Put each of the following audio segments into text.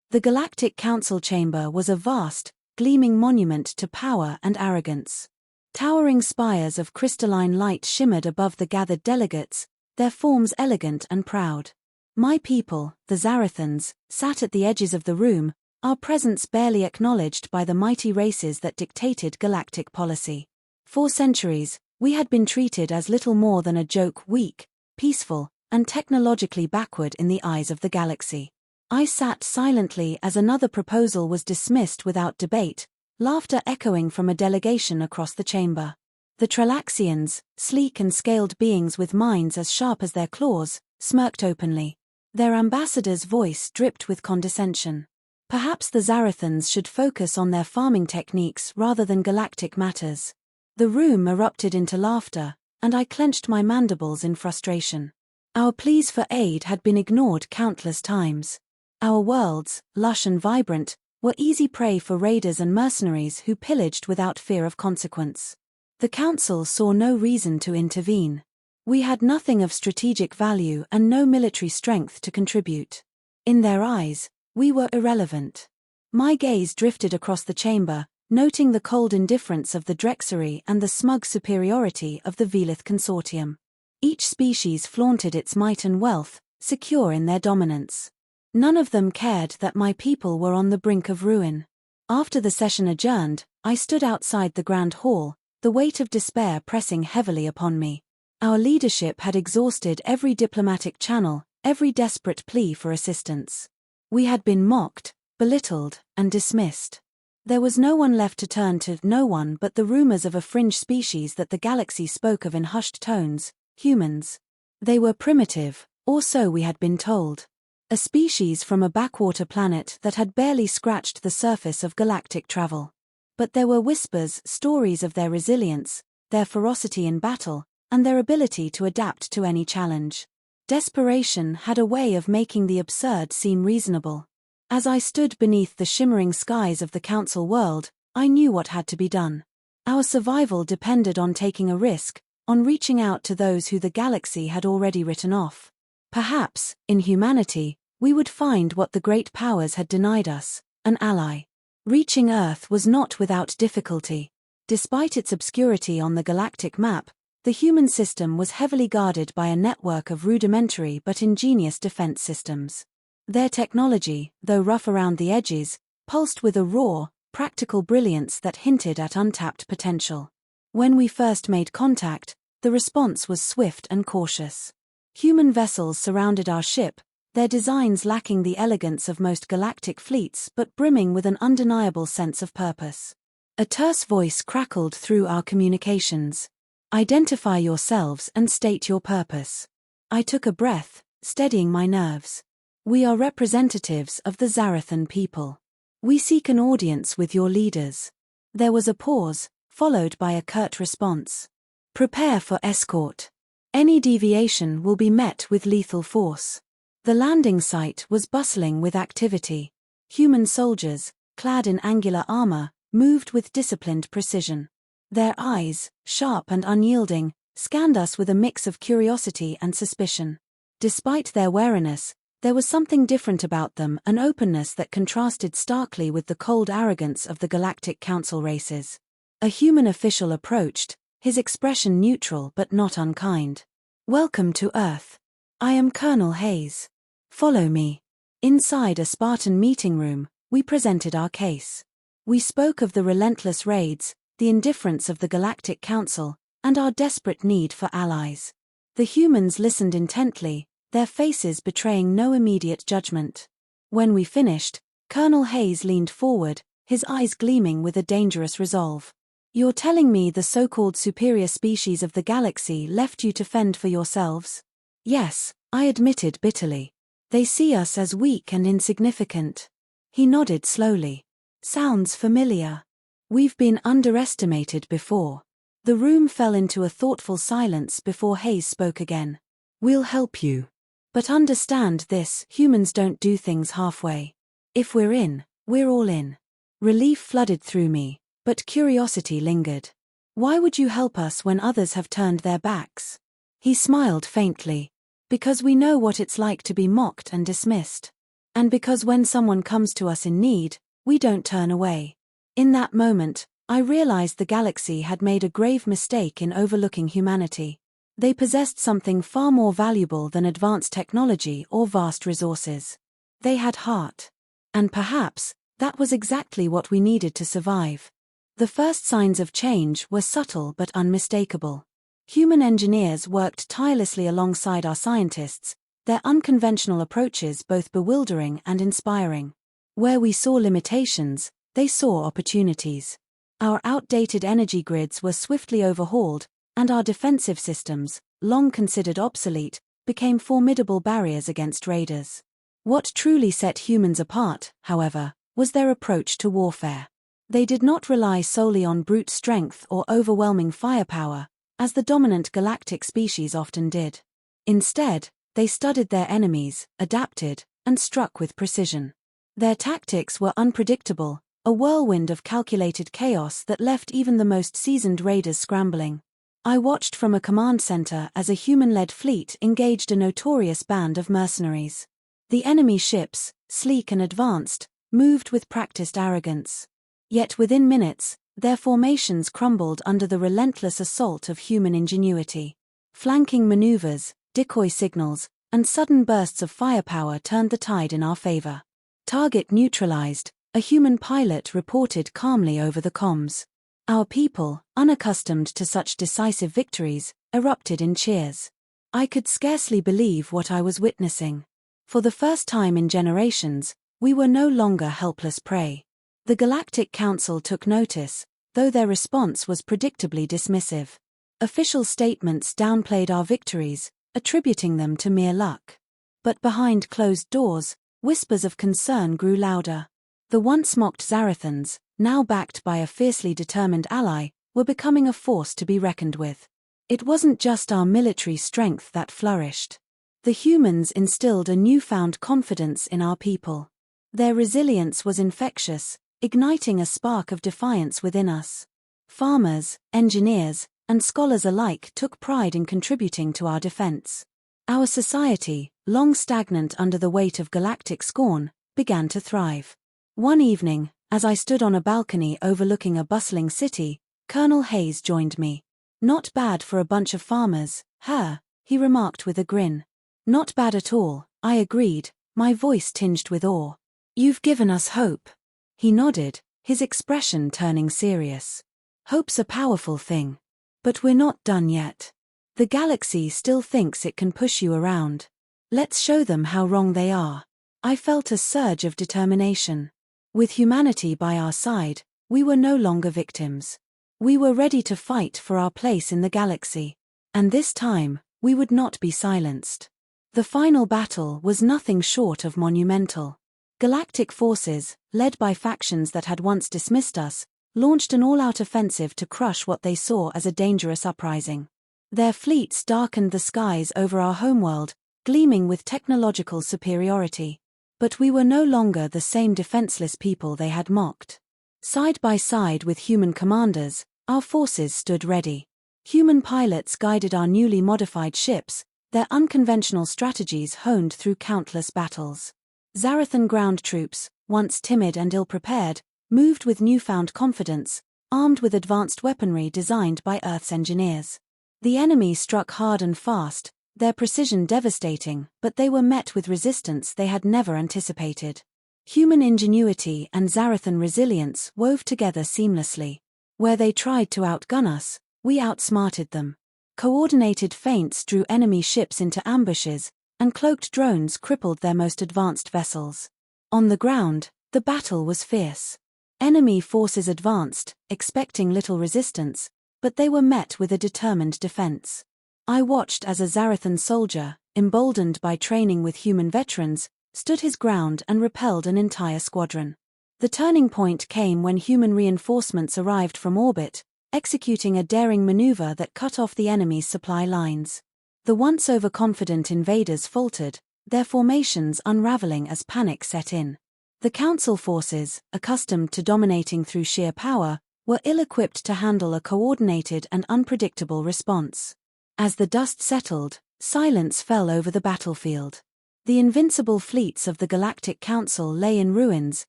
The Galactic Council chamber was a vast, gleaming monument to power and arrogance. Towering spires of crystalline light shimmered above the gathered delegates, their forms elegant and proud. My people, the Zarathans, sat at the edges of the room, our presence barely acknowledged by the mighty races that dictated galactic policy. For centuries, we had been treated as little more than a joke, weak, peaceful, and technologically backward in the eyes of the galaxy. I sat silently as another proposal was dismissed without debate, laughter echoing from a delegation across the chamber. The Tralaxians, sleek and scaled beings with minds as sharp as their claws, smirked openly. Their ambassador's voice dripped with condescension. Perhaps the Zarathans should focus on their farming techniques rather than galactic matters. The room erupted into laughter, and I clenched my mandibles in frustration. Our pleas for aid had been ignored countless times. Our worlds, lush and vibrant, were easy prey for raiders and mercenaries who pillaged without fear of consequence. The Council saw no reason to intervene. We had nothing of strategic value and no military strength to contribute. In their eyes, we were irrelevant. My gaze drifted across the chamber, noting the cold indifference of the Drexery and the smug superiority of the Velith consortium. Each species flaunted its might and wealth, secure in their dominance. None of them cared that my people were on the brink of ruin. After the session adjourned, I stood outside the Grand Hall, the weight of despair pressing heavily upon me. Our leadership had exhausted every diplomatic channel, every desperate plea for assistance. We had been mocked, belittled, and dismissed. There was no one left to turn to, no one but the rumors of a fringe species that the galaxy spoke of in hushed tones, humans. They were primitive, or so we had been told. A species from a backwater planet that had barely scratched the surface of galactic travel. But there were whispers, stories of their resilience, their ferocity in battle, and their ability to adapt to any challenge. Desperation had a way of making the absurd seem reasonable. As I stood beneath the shimmering skies of the Council world, I knew what had to be done. Our survival depended on taking a risk, on reaching out to those who the galaxy had already written off. Perhaps, in humanity, we would find what the great powers had denied us, an ally. Reaching Earth was not without difficulty. Despite its obscurity on the galactic map, the human system was heavily guarded by a network of rudimentary but ingenious defense systems. Their technology, though rough around the edges, pulsed with a raw, practical brilliance that hinted at untapped potential. When we first made contact, the response was swift and cautious. Human vessels surrounded our ship, their designs lacking the elegance of most galactic fleets but brimming with an undeniable sense of purpose. A terse voice crackled through our communications. "Identify yourselves and state your purpose." I took a breath, steadying my nerves. "We are representatives of the Zarathan people. We seek an audience with your leaders." There was a pause, followed by a curt response. "Prepare for escort. Any deviation will be met with lethal force." The landing site was bustling with activity. Human soldiers, clad in angular armor, moved with disciplined precision. Their eyes, sharp and unyielding, scanned us with a mix of curiosity and suspicion. Despite their wariness, there was something different about them, an openness that contrasted starkly with the cold arrogance of the Galactic Council races. A human official approached, his expression neutral but not unkind. "Welcome to Earth. I am Colonel Hayes. Follow me." Inside a Spartan meeting room, we presented our case. We spoke of the relentless raids, the indifference of the Galactic Council, and our desperate need for allies. The humans listened intently, their faces betraying no immediate judgment. When we finished, Colonel Hayes leaned forward, his eyes gleaming with a dangerous resolve. "You're telling me the so-called superior species of the galaxy left you to fend for yourselves?" "Yes," I admitted bitterly. "They see us as weak and insignificant." He nodded slowly. "Sounds familiar. We've been underestimated before." The room fell into a thoughtful silence before Hayes spoke again. "We'll help you. But understand this, humans don't do things halfway. If we're in, we're all in." Relief flooded through me, but curiosity lingered. "Why would you help us when others have turned their backs?" He smiled faintly. "Because we know what it's like to be mocked and dismissed. And because when someone comes to us in need, we don't turn away. In that moment, I realized the galaxy had made a grave mistake in overlooking humanity. They possessed something far more valuable than advanced technology or vast resources. They had heart. And perhaps, that was exactly what we needed to survive. The first signs of change were subtle but unmistakable. Human engineers worked tirelessly alongside our scientists, their unconventional approaches both bewildering and inspiring. Where we saw limitations, they saw opportunities. Our outdated energy grids were swiftly overhauled, and our defensive systems, long considered obsolete, became formidable barriers against raiders. What truly set humans apart, however, was their approach to warfare. They did not rely solely on brute strength or overwhelming firepower, as the dominant galactic species often did. Instead, they studied their enemies, adapted, and struck with precision. Their tactics were unpredictable, a whirlwind of calculated chaos that left even the most seasoned raiders scrambling. I watched from a command center as a human-led fleet engaged a notorious band of mercenaries. The enemy ships, sleek and advanced, moved with practiced arrogance. Yet within minutes, their formations crumbled under the relentless assault of human ingenuity. Flanking maneuvers, decoy signals, and sudden bursts of firepower turned the tide in our favor. Target neutralized, a human pilot reported calmly over the comms. Our people, unaccustomed to such decisive victories, erupted in cheers. I could scarcely believe what I was witnessing. For the first time in generations, we were no longer helpless prey. The Galactic Council took notice, though their response was predictably dismissive. Official statements downplayed our victories, attributing them to mere luck. But behind closed doors, whispers of concern grew louder. The once mocked Zarathans, now backed by a fiercely determined ally, were becoming a force to be reckoned with. It wasn't just our military strength that flourished. The humans instilled a newfound confidence in our people. Their resilience was infectious, igniting a spark of defiance within us. Farmers, engineers, and scholars alike took pride in contributing to our defense. Our society, long stagnant under the weight of galactic scorn, began to thrive. One evening, as I stood on a balcony overlooking a bustling city, Colonel Hayes joined me. "Not bad for a bunch of farmers, huh?" he remarked with a grin. "Not bad at all," I agreed, my voice tinged with awe. "You've given us hope." He nodded, his expression turning serious. "Hope's a powerful thing. But we're not done yet. The galaxy still thinks it can push you around. Let's show them how wrong they are." I felt a surge of determination. With humanity by our side, we were no longer victims. We were ready to fight for our place in the galaxy. And this time, we would not be silenced. The final battle was nothing short of monumental. Galactic forces, led by factions that had once dismissed us, launched an all-out offensive to crush what they saw as a dangerous uprising. Their fleets darkened the skies over our homeworld, gleaming with technological superiority. But we were no longer the same defenseless people they had mocked. Side by side with human commanders, our forces stood ready. Human pilots guided our newly modified ships, their unconventional strategies honed through countless battles. Zarathan ground troops, once timid and ill-prepared, moved with newfound confidence, armed with advanced weaponry designed by Earth's engineers. The enemy struck hard and fast, their precision devastating, but they were met with resistance they had never anticipated. Human ingenuity and Zarathan resilience wove together seamlessly. Where they tried to outgun us, we outsmarted them. Coordinated feints drew enemy ships into ambushes, and cloaked drones crippled their most advanced vessels. On the ground, the battle was fierce. Enemy forces advanced, expecting little resistance, but they were met with a determined defense. I watched as a Zarathan soldier, emboldened by training with human veterans, stood his ground and repelled an entire squadron. The turning point came when human reinforcements arrived from orbit, executing a daring maneuver that cut off the enemy's supply lines. The once overconfident invaders faltered, their formations unraveling as panic set in. The Council forces, accustomed to dominating through sheer power, were ill-equipped to handle a coordinated and unpredictable response. As the dust settled, silence fell over the battlefield. The invincible fleets of the Galactic Council lay in ruins,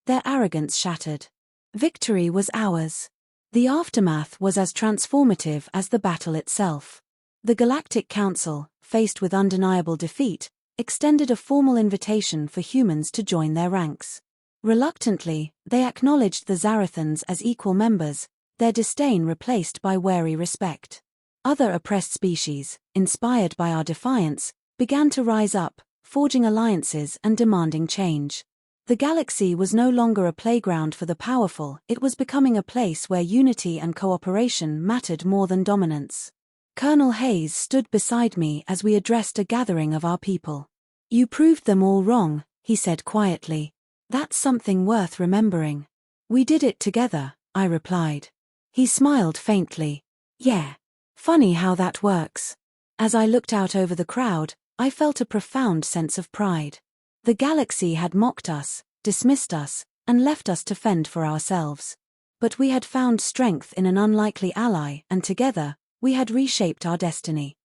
their arrogance shattered. Victory was ours. The aftermath was as transformative as the battle itself. The Galactic Council, faced with undeniable defeat, extended a formal invitation for humans to join their ranks. Reluctantly, they acknowledged the Zarathans as equal members, their disdain replaced by wary respect. Other oppressed species, inspired by our defiance, began to rise up, forging alliances and demanding change. The galaxy was no longer a playground for the powerful, it was becoming a place where unity and cooperation mattered more than dominance. Colonel Hayes stood beside me as we addressed a gathering of our people. "You proved them all wrong," he said quietly. "That's something worth remembering." "We did it together," I replied. He smiled faintly. "Yeah. Funny how that works." As I looked out over the crowd, I felt a profound sense of pride. The galaxy had mocked us, dismissed us, and left us to fend for ourselves. But we had found strength in an unlikely ally, and together, we had reshaped our destiny.